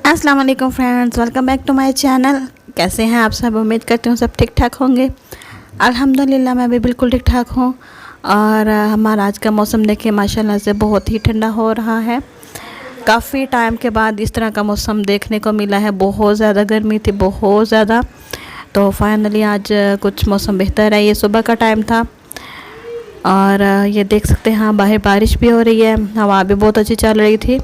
अस्सलाम वालेकुम friends, welcome back to my channel. कैसे हैं आप सब? उम्मीद करती हूँ सब ठीक ठाक होंगे। अल्हम्दुलिल्लाह मैं भी बिल्कुल ठीक ठाक हूँ। और हमारा आज का मौसम देखिए माशाल्लाह से बहुत ही ठंडा हो रहा है। काफ़ी टाइम के बाद इस तरह का मौसम देखने को मिला है। बहुत ज़्यादा गर्मी थी, बहुत ज़्यादा। तो फाइनली आज कुछ मौसम बेहतर है। ये सुबह का टाइम था और ये देख सकते हैं हाँ, बाहर बारिश भी हो रही है, हवा भी बहुत अच्छी चल रही थी।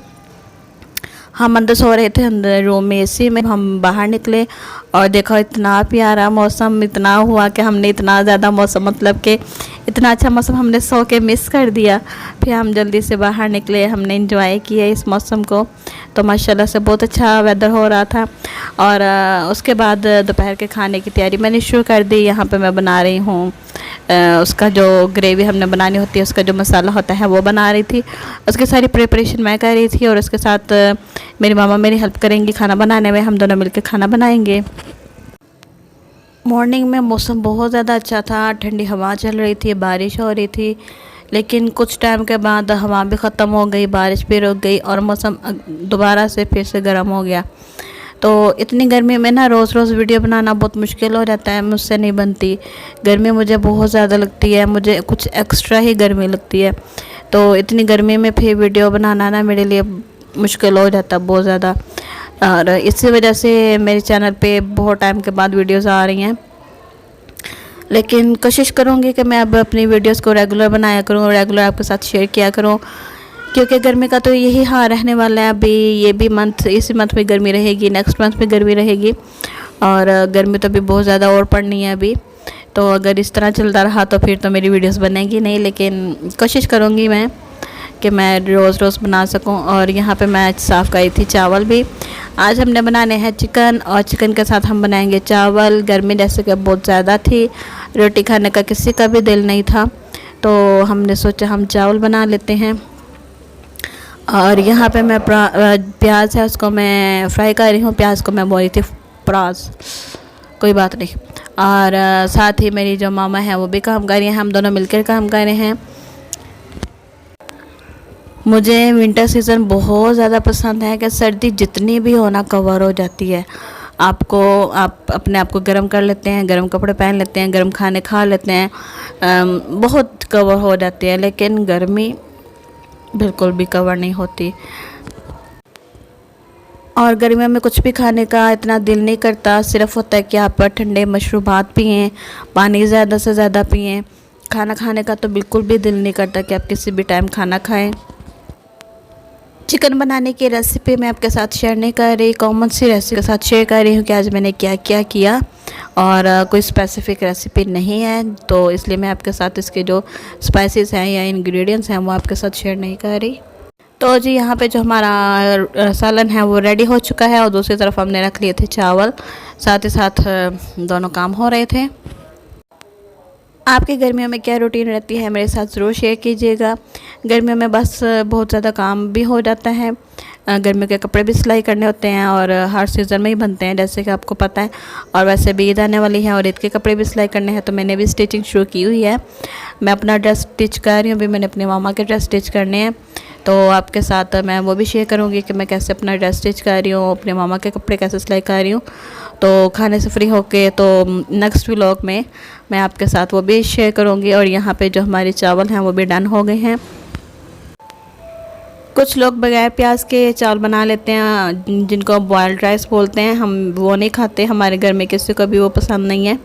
हम अंदर सो रहे थे, अंदर रूम में एसी में। हम बाहर निकले और देखो इतना प्यारा मौसम इतना हुआ कि हमने इतना ज़्यादा मौसम मतलब कि इतना अच्छा मौसम हमने सो के मिस कर दिया। फिर हम जल्दी से बाहर निकले, हमने इंजॉय किया इस मौसम को। तो माशाल्लाह से बहुत अच्छा वेदर हो रहा था। और उसके बाद दोपहर के खाने की तैयारी मैंने शुरू कर दी। यहाँ पे मैं बना रही हूँ उसका जो ग्रेवी हमने बनानी होती है, उसका जो मसाला होता है वो बना रही थी। उसकी सारी प्रिपरेशन मैं कर रही थी और उसके साथ मेरी मामा मेरी हेल्प करेंगी खाना बनाने में। हम दोनों मिलकर खाना बनाएंगे। मॉर्निंग में मौसम बहुत ज़्यादा अच्छा था, ठंडी हवा चल रही थी, बारिश हो रही थी। लेकिन कुछ टाइम के बाद हवा भी ख़त्म हो गई, बारिश भी रुक गई और मौसम दोबारा से फिर से गर्म हो गया। तो इतनी गर्मी में ना रोज़ रोज़ वीडियो बनाना बहुत मुश्किल हो जाता है, मुझसे नहीं बनती। गर्मी मुझे बहुत ज़्यादा लगती है, मुझे कुछ एक्स्ट्रा ही गर्मी लगती है। तो इतनी गर्मी में फिर वीडियो बनाना ना मेरे लिए मुश्किल हो जाता है बहुत ज़्यादा। और इसी वजह से मेरे चैनल पे बहुत टाइम के बाद वीडियोस आ रही हैं। लेकिन कोशिश करूँगी कि मैं अब अपनी वीडियोस को रेगुलर बनाया करूँ, रेगुलर आपके साथ शेयर किया करूँ। क्योंकि गर्मी का तो यही हाल रहने वाला है। अभी ये भी मंथ, इसी मंथ में गर्मी रहेगी, नेक्स्ट मंथ में गर्मी रहेगी और गर्मी तो अभी बहुत ज़्यादा और पड़नी है अभी। तो अगर इस तरह चलता रहा तो फिर तो मेरी वीडियोस बनेगी नहीं। लेकिन कोशिश करूँगी मैं कि मैं रोज़ रोज़ बना सकूं। और यहाँ पे मैं साफ़ करी थी चावल भी। आज हमने बनाने हैं चिकन और चिकन के साथ हम बनाएंगे चावल। गर्मी जैसे कि बहुत ज़्यादा थी, रोटी खाने का किसी का भी दिल नहीं था, तो हमने सोचा हम चावल बना लेते हैं। और यहाँ पे मैं प्याज है उसको मैं फ्राई कर रही हूँ। प्याज को मैं बोल रही थी प्राज, कोई बात नहीं। और साथ ही मेरी जो मामा है वो भी काम कर रही हैं, हम दोनों मिलकर काम कर रहे हैं। मुझे विंटर सीज़न बहुत ज़्यादा पसंद है कि सर्दी जितनी भी हो ना कवर हो जाती है। आप अपने आप को गर्म कर लेते हैं, गर्म कपड़े पहन लेते हैं, गर्म खाने खा लेते हैं, बहुत कवर हो जाती है। लेकिन गर्मी बिल्कुल भी कवर नहीं होती। और गर्मियों में कुछ भी खाने का इतना दिल नहीं करता, सिर्फ होता है कि आप ठंडे मशरूबात पिएं, पानी ज़्यादा से ज़्यादा पिएं। खाना खाने का तो बिल्कुल भी दिल नहीं करता कि आप किसी भी टाइम खाना खाएं। चिकन बनाने की रेसिपी मैं आपके साथ शेयर नहीं कर रही, कॉमन सी रेसिपी के साथ शेयर कर रही हूँ कि आज मैंने क्या क्या किया। और कोई स्पेसिफिक रेसिपी नहीं है, तो इसलिए मैं आपके साथ इसके जो स्पाइसेस हैं या इंग्रेडिएंट्स हैं वो आपके साथ शेयर नहीं कर रही। तो जी यहाँ पे जो हमारा सालन है वो रेडी हो चुका है और दूसरी तरफ हमने रख लिए थे चावल। साथ ही साथ दोनों काम हो रहे थे। आपकी गर्मियों में क्या रूटीन रहती है मेरे साथ ज़रूर शेयर कीजिएगा। गर्मियों में बस बहुत ज़्यादा काम भी हो जाता है। गर्मियों के कपड़े भी सिलाई करने होते हैं और हर सीज़न में ही बनते हैं जैसे कि आपको पता है। और वैसे भी ईद आने वाली है और ईद के कपड़े भी सिलाई करने हैं, तो मैंने भी स्टिचिंग शुरू की हुई है। मैं अपना ड्रेस स्टिच कर रही हूँ, अभी मैंने अपने मामा के ड्रेस स्टिच करने हैं, तो आपके साथ मैं वो भी शेयर करूँगी कि मैं कैसे अपना ड्रेस स्टिच कर रही हूँ, अपने मामा के कपड़े कैसे सिलाई कर रही हूँ। तो खाने से फ्री होके तो नेक्स्ट व्लॉग में मैं आपके साथ वो भी शेयर करूँगी। और यहाँ पे जो हमारे चावल हैं वो भी डन हो गए हैं। कुछ लोग बगैर प्याज के चावल बना लेते हैं जिनको बॉयल्ड राइस बोलते हैं, हम वो नहीं खाते। हमारे घर में किसी को भी वो पसंद नहीं है।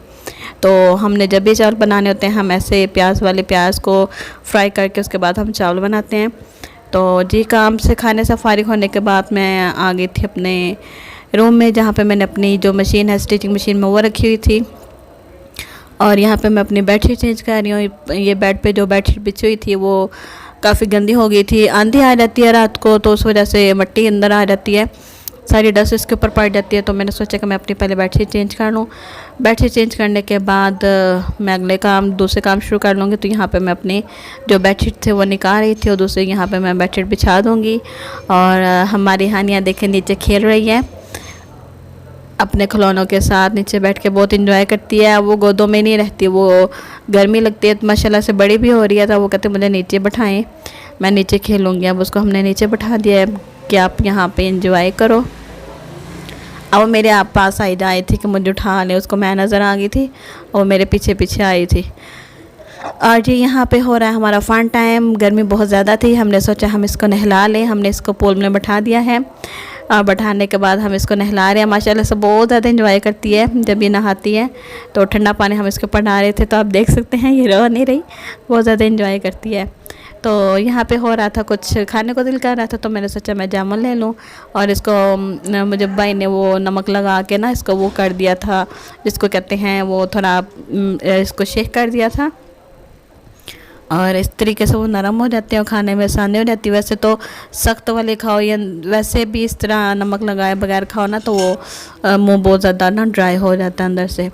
तो हमने जब भी चावल बनाने होते हैं हम ऐसे प्याज को फ्राई करके उसके बाद हम चावल बनाते हैं। तो जी काम से खाने से फारिग होने के बाद मैं आ गई थी अपने रूम में, जहाँ पे मैंने अपनी जो मशीन है स्टिचिंग मशीन में वो रखी हुई थी। और यहाँ पे मैं अपनी बेडशीट चेंज कर रही हूँ। ये बेड पे जो बेडशीट बिछी हुई थी वो काफ़ी गंदी हो गई थी। आंधी आ जाती है रात को तो उस वजह से मिट्टी अंदर आ जाती है, सारी डस्ट इसके ऊपर पड़ जाती है। तो मैंने सोचा कि मैं अपनी पहले बेडशीट चेंज कर लूँ। बेडशीट चेंज करने के बाद मैं अगले दूसरे काम शुरू कर लूँगी। तो यहाँ पे मैं अपनी जो बेडशीट थे वो निकाल रही थी और दूसरे यहाँ पे मैं बेडशीट बिछा दूँगी। और हमारी हानिया देखें नीचे खेल रही है अपने खिलौनों के साथ, नीचे बैठ के बहुत इंजॉय करती है। वो गोदों में नहीं रहती, वो गर्मी लगती है, माशाल्लाह से बड़ी भी हो रही है। तो वो कहते मुझे नीचे बैठाएं, मैं नीचे खेलूँगी। अब उसको हमने नीचे बैठा दिया है कि आप यहाँ पे इंजॉय करो। अब वो मेरे आप पास आई थी कि मुझे उठा ले, उसको मैं नज़र आ गई थी और मेरे पीछे पीछे आई थी। और जी यहाँ पे हो रहा है हमारा फ़न टाइम। गर्मी बहुत ज़्यादा थी, हमने सोचा हम इसको नहला लें। हमने इसको पूल में बैठा दिया है और बैठाने के बाद हम इसको नहला रहे हैं। माशाल्लाह से बहुत ज़्यादा एंजॉय करती है जब ये नहाती है, तो ठंडा पानी हम इसके ऊपर डाल रहे थे, तो आप देख सकते हैं ये रो नहीं रही, बहुत ज़्यादा एंजॉय करती है। तो यहाँ पे हो रहा था कुछ खाने को दिल कर रहा था, तो मैंने सोचा मैं जामुन ले लूँ। और इसको मुझे भाई ने वो नमक लगा के ना इसको वो कर दिया था, जिसको कहते हैं वो थोड़ा इसको शेक कर दिया था, और इस तरीके से वो नरम हो जाते हैं और खाने में आसानी हो जाती है। वैसे तो सख्त वाले खाओ या वैसे भी इस तरह नमक लगाए बगैर खाओ ना, तो वो मुंह बहुत ज़्यादा ना ड्राई हो जाता है अंदर से।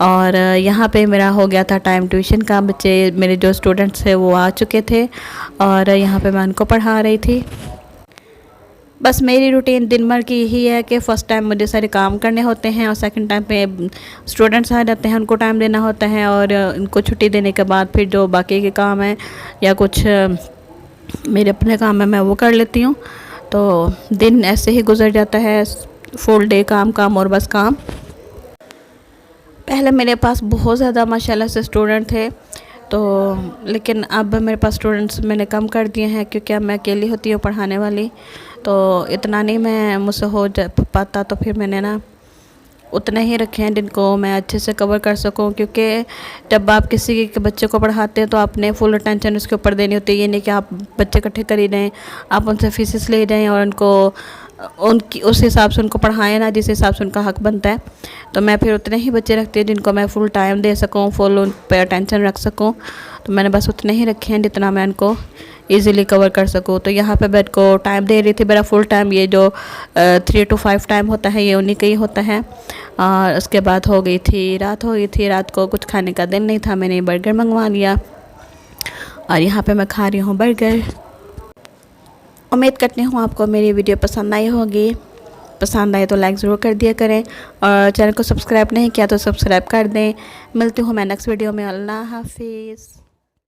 और यहाँ पे मेरा हो गया था टाइम ट्यूशन का। बच्चे मेरे जो स्टूडेंट्स थे वो आ चुके थे और यहाँ पे मैं उनको पढ़ा रही थी। बस मेरी रूटीन दिन भर की यही है कि फ़र्स्ट टाइम मुझे सारे काम करने होते हैं और सेकंड टाइम पे स्टूडेंट्स आ जाते हैं, उनको टाइम देना होता है, और उनको छुट्टी देने के बाद फिर जो बाकी के काम हैं या कुछ मेरे अपने काम है मैं वो कर लेती हूँ। तो दिन ऐसे ही गुजर जाता है, फुल डे काम काम और बस काम। पहले मेरे पास बहुत ज़्यादा माशाल्लाह से स्टूडेंट थे, तो लेकिन अब मेरे पास स्टूडेंट्स मैंने कम कर दिए हैं, क्योंकि अब मैं अकेली होती हूँ पढ़ाने वाली, तो इतना नहीं मैं मुझसे हो पाता, तो फिर मैंने ना उतने ही रखे हैं जिनको मैं अच्छे से कवर कर सकूं। क्योंकि जब आप किसी के बच्चे को पढ़ाते हैं तो आपने फुल अटेंशन उसके ऊपर देनी होती है। ये नहीं कि आप बच्चे इकट्ठे कर ही दें, आप उनसे फीसेस ले जाएं और उनको उनकी उस हिसाब से उनको पढ़ाएं ना जिस हिसाब से उनका हक बनता है। तो मैं फिर उतने ही बच्चे रखती हूँ जिनको मैं फुल टाइम दे सकूँ, फुल उन पर अटेंशन रख सकूँ। तो मैंने बस उतने ही रखे हैं जितना मैं उनको ईज़िली कवर कर सकूँ। तो यहाँ पे मैं को टाइम दे रही थी, मेरा फुल टाइम ये जो 3 to 5 टाइम होता है ये उन्हीं का ही होता है। और उसके बाद हो गई थी रात को कुछ खाने का दिन नहीं था, मैंने बर्गर मंगवा लिया और यहाँ पे मैं खा रही हूँ बर्गर। उम्मीद करती हूँ आपको मेरी वीडियो पसंद आई होगी। पसंद आए तो लाइक ज़रूर कर दिया करें, और चैनल को सब्सक्राइब नहीं किया तो सब्सक्राइब कर दें। मिलती हूँ मैं नेक्स्ट वीडियो में। अल्लाह हाफिज़।